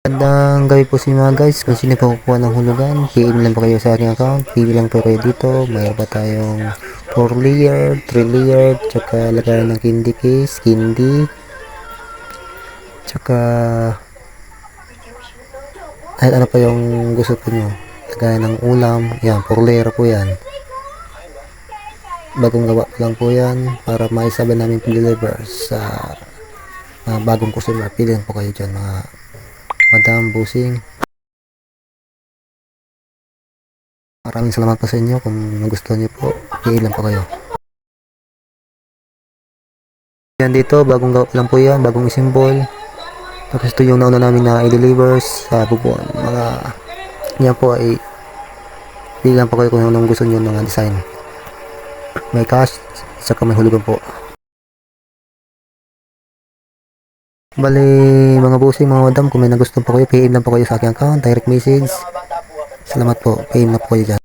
Magandang gabi po sa inyo mga guys. Kung sino po kukuha ng hulugan, PM lang po kayo sa aking account. PM lang po kayo dito. Mayroon pa tayong 4 layer, 3 layer, tsaka lagayan ng candy case, candy, tsaka kahit ano pa yung gusto po nyo. Lagayan ng ulam. Yan, 4 layer po yan. Bagong gawa po lang po yan para maisabi namin deliver sa bagong customer. Pili lang po kayo dyan mga madam, busing. Maraming salamat po sa inyo. Kung gusto niyo po, PM lang po kayo. Yan dito, bagong gawa lang po yan, bagong symbol. Tapos ito yung nauna namin na i-deliver sa bubuan. Mga yan po ay pili lang po kayo kung anong gusto niyo ng design. May cash, saka may hulugan po. Bali, mga bossing, mga madam, kung may nagustuhan po kayo, PM lang po kayo sa aking account, direct message. Salamat po, PM na po kayo dyan.